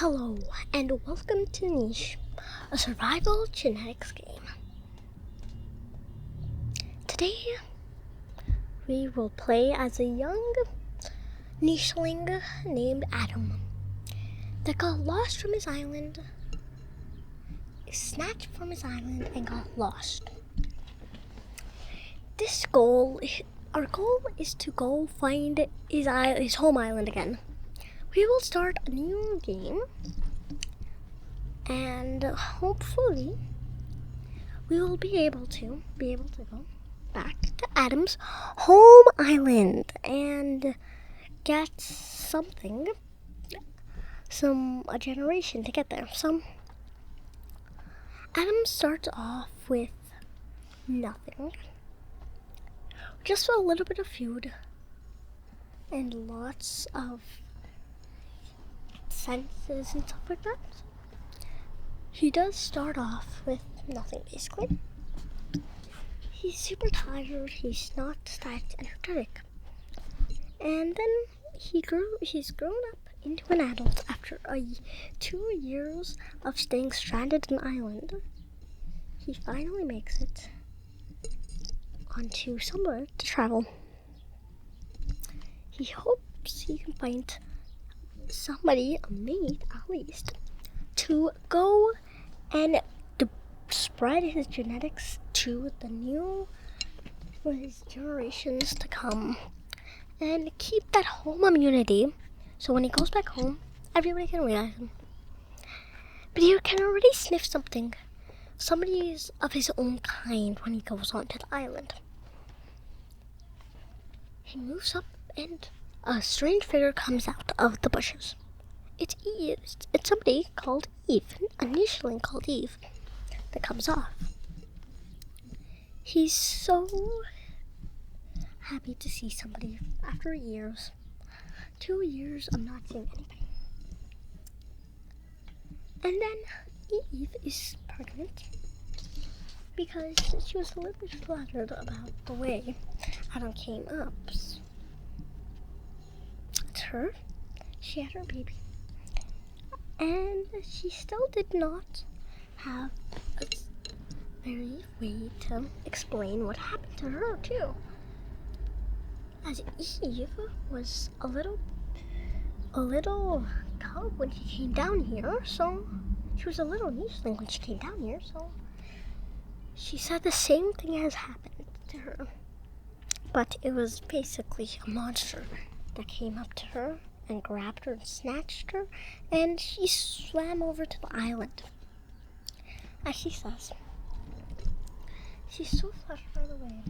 Hello, and welcome to Niche, a survival genetics game. Today, we will play as a young nicheling named Adam that got lost from his island, snatched from his island, and got lost. Our goal is to go find his home island again. We will start a new game, and hopefully we will be able to go back to Adam's home island and get a generation to get there. So Adam starts off with nothing, just a little bit of food and lots of senses and stuff like that. He does start off with nothing, basically. He's super tired, he's not that energetic. And then he's grown up into an adult after 2 years of staying stranded on an island. He finally makes it onto somewhere to travel. He hopes he can find somebody, a mate at least, to go and spread his genetics to his generations to come, and keep that home immunity, so when he goes back home, everybody can realize him. But he can already sniff somebody's of his own kind when he goes onto the island. He moves up, and a strange figure comes out of the bushes. It's Eve. It's somebody called Eve, a nicheling called Eve, that comes off. He's so happy to see somebody after 2 years of not seeing anybody. And then Eve is pregnant because she was a little bit flattered about the way Adam came up. It's her. She had her baby. And she still did not have a very way to explain what happened to her, too. As Eve was a little cub when she came down here, so she was a little nicheling when she came down here, so she said the same thing has happened to her. But it was basically a monster that came up to her and grabbed her and snatched her, and she swam over to the island. As she says, she's so flushed by the way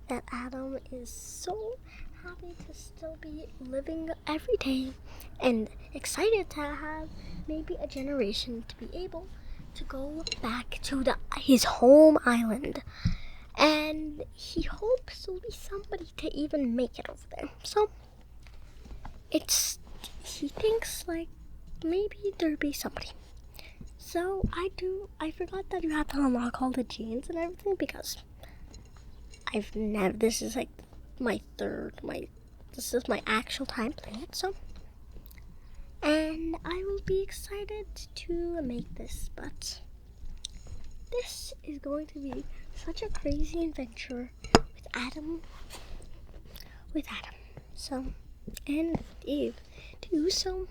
that Adam is so happy to still be living every day and excited to have maybe a generation to be able to go back to his home island. And he hopes there'll be somebody to even make it over there. So he thinks like maybe there'll be somebody. So I forgot that you have to unlock all the genes and everything because this is like this is my actual time playing it, so. And I will be excited to make this, but this is going to be such a crazy adventure with Adam. So, and Eve too, so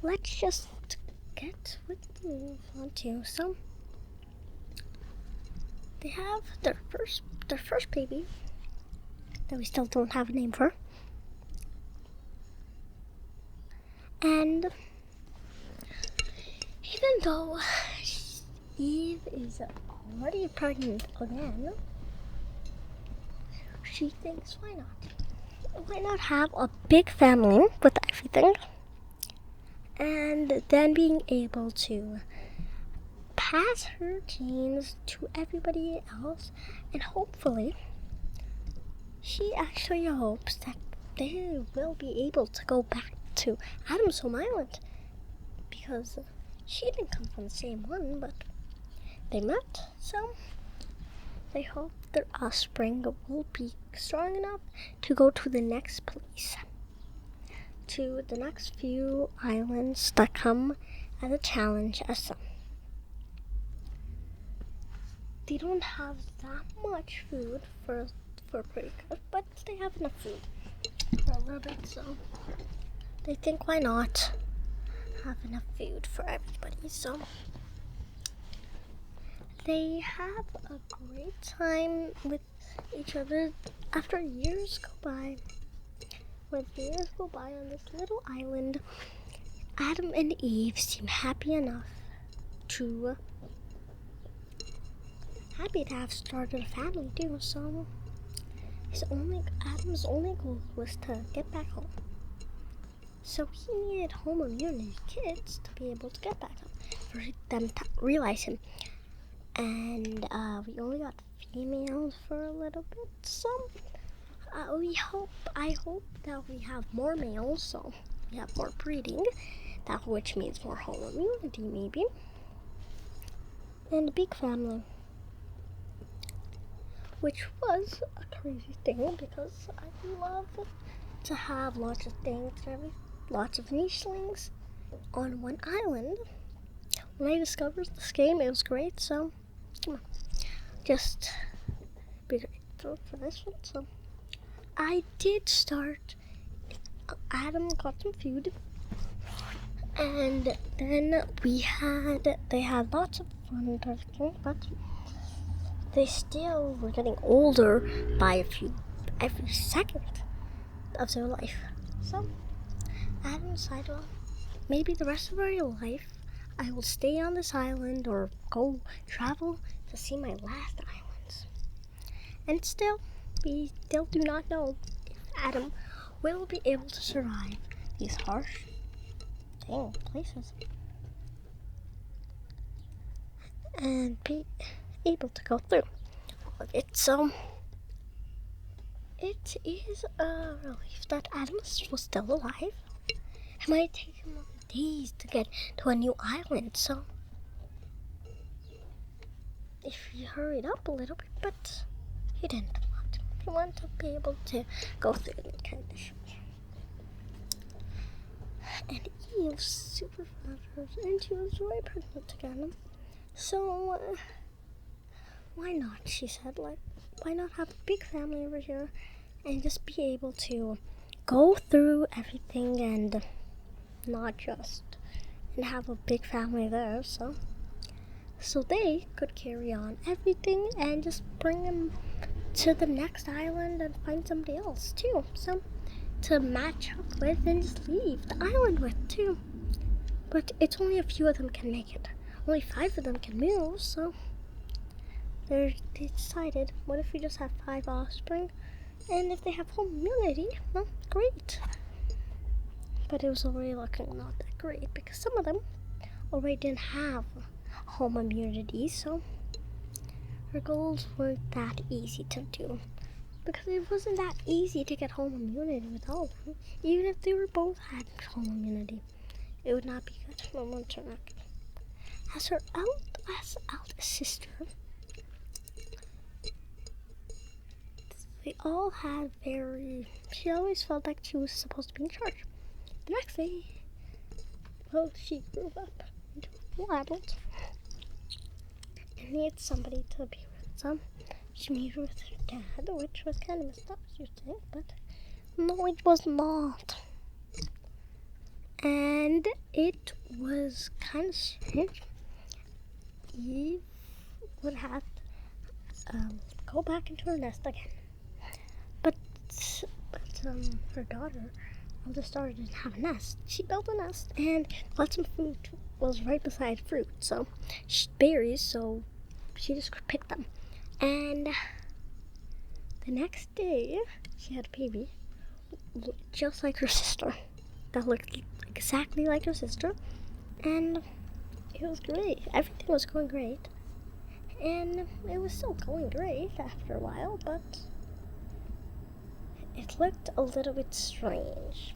let's just get what we want to. So, they have their first baby that we still don't have a name for. And even though Eve is already pregnant again, she thinks, why not? Why not have a big family with everything? And then being able to pass her genes to everybody else, and hopefully she actually hopes that they will be able to go back to Adam's home island, because she didn't come from the same one, but they met, so they hope their offspring will be strong enough to go to the next place to the next few islands that come as a challenge as some. They don't have that much food for pretty good, but they have enough food for a little bit, so they think why not have enough food for everybody. So they have a great time with each other after years go by. When years go by on this little island, Adam and Eve seem happy to have started a family too. So Adam's only goal was to get back home. So he needed home immunity kids to be able to get back home for them to realize him. And we only got females for a little bit. So I hope that we have more males, so we have more breeding, which means more home immunity maybe, and a big family, which was a crazy thing because I love to have lots of things, lots of nichelings on one island. When I discovered this game, it was great, so just be grateful for this one. So I did start. Adam got some food, and then they had lots of fun and everything, but they still were getting older by every second of their life. So Adam decided, well, maybe the rest of our life I will stay on this island or go travel to see my last islands. And still, we still do not know if Adam will be able to survive these harsh, places and be able to go through all of it. So it is a relief that Adam was still alive. It might take him days to get to a new island, so if he hurried up a little bit, but he didn't want to. He wanted to be able to go through the conditions. And Eve was super fond of hers, and she was really pregnant again. So why not? She said, why not have a big family over here and just be able to go through everything and not just and have a big family there. So they could carry on everything and just bring them to the next island and find somebody else too. So to match up with and just leave the island with too. But it's only a few of them can make it. Only 5 of them can move, so they decided, what if we just have 5 offspring? And if they have home immunity, well, great. But it was already looking not that great because some of them already didn't have home immunity, so our goals weren't that easy to do. Because it wasn't that easy to get home immunity with all of them. Even if they were both had home immunity, it would not be good. No one turned out good. As her eldest sister, they all had she always felt like she was supposed to be in charge. The next day, well, she grew up into a full adult and needed somebody to be with. So she made her with her dad, which was kind of messed up, as you think, but no, it was not. And it was kind of strange. Eve would have to go back into her nest again. But her daughter, eldest daughter, didn't have a nest. She built a nest and got some food. Was right beside fruit, so berries. So she just picked them. And the next day, she had a baby, just like her sister, that looked exactly like her sister, and it was great. Everything was going great, and it was still going great after a while, but it looked a little bit strange.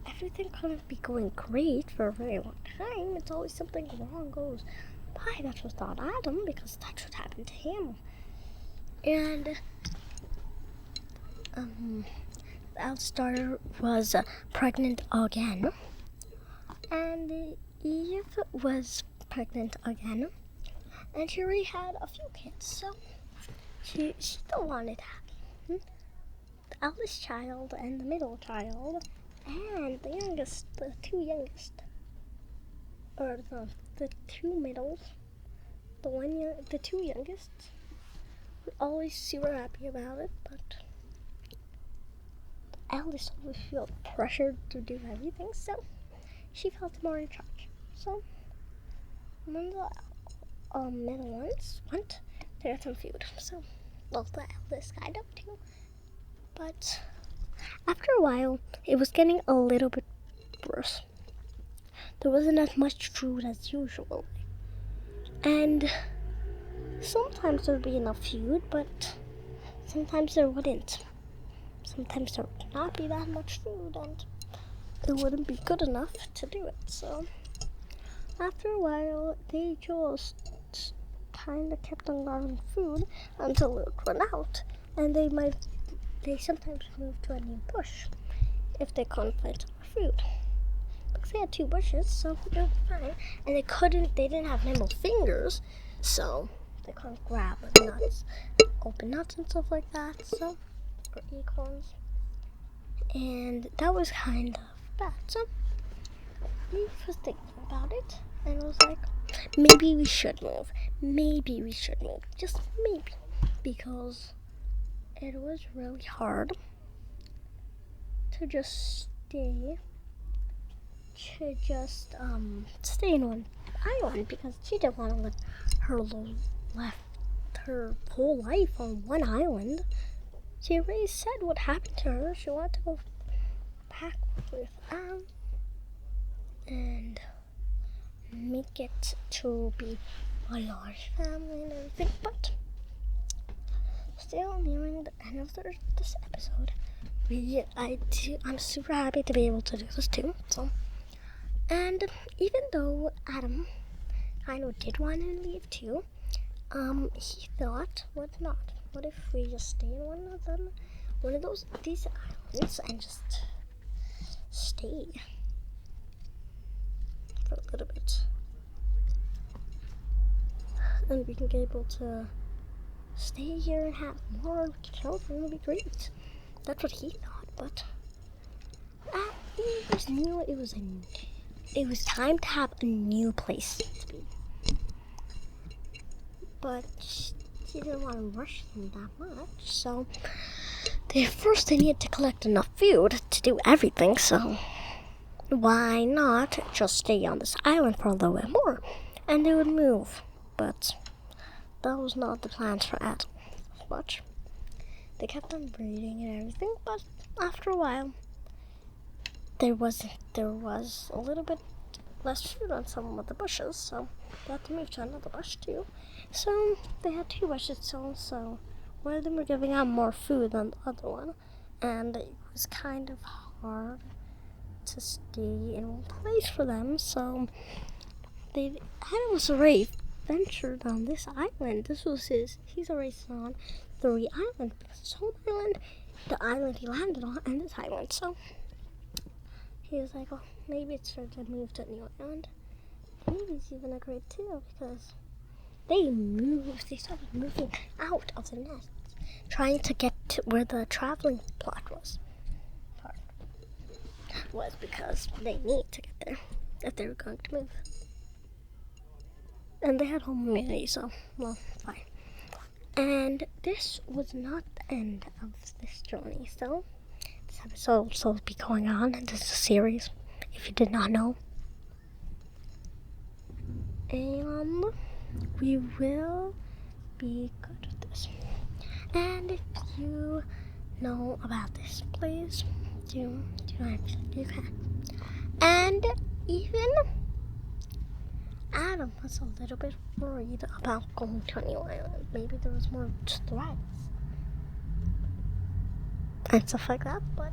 Everything couldn't be going great for a very long time. It's always something wrong goes by. That was not Adam, because that's what happened to him. And Alice's daughter was pregnant again, and Eve was pregnant again, and she already had a few kids, so she still wanted to have the eldest child and the middle child and the youngest, the two youngest, or the two middles, the two youngest. Were always super happy about it, but the eldest always felt pressured to do everything, so she felt more in charge. So when the middle ones went, they got some food. So, well, the eldest kind of too. But after a while, it was getting a little bit worse. There wasn't as much food as usual. And sometimes there would be enough food, but sometimes there wouldn't. Sometimes there would not be that much food, and it wouldn't be good enough to do it. So after a while, they just kind of kept on grabbing food until it ran out, and they sometimes moved to a new bush if they couldn't find more food. Because they had two bushes, so it was fine. And they didn't have nimble fingers, so they couldn't grab nuts, open nuts and stuff like that, so, or acorns. And that was kind of bad. So Eve was thinking about it, and was like, maybe we should move. Maybe we should move. Just maybe. Because it was really hard to just stay in one island, because she didn't want to live her whole life on one island. She already said what happened to her. She wanted to go back with Anne and make it to be a large family and everything, but still nearing the end of this episode. I'm super happy to be able to do this too. So, and even though Adam kind of did want to leave too, he thought, what if we just stay in one of these islands, and just stay for a little bit, and we can be able to stay here and have more children. It would be great. That's what he thought, but he just knew it was time to have a new place to be. But he didn't want to rush them that much, so they needed to collect enough food to do everything, so why not just stay on this island for a little bit more, and they would move. But that was not the plans for Adam much. They kept on breeding and everything, but after a while, there was a little bit less food on some of the bushes, so they had to move to another bush too. So they had two bushes, so one of them were giving out more food than the other one, and it was kind of hard to stay in one place for them. So Adam was already ventured on this island. He's already on 3 islands, because his home island, the island he landed on, and this island. So he was like, well, maybe it's time to move to a new island. Maybe it's even a great too, because they started moving out of the nest, trying to get to where the traveling plot was because they need to get there if they were going to move. And they had home immunity, so, well, fine. And this was not the end of this journey, so this episode will still be going on, and this is a series, if you did not know. And we will be good with this. And if you know about this, please do everything you can. And even Adam was a little bit worried about going to a new island. Maybe there was more threats and stuff like that, but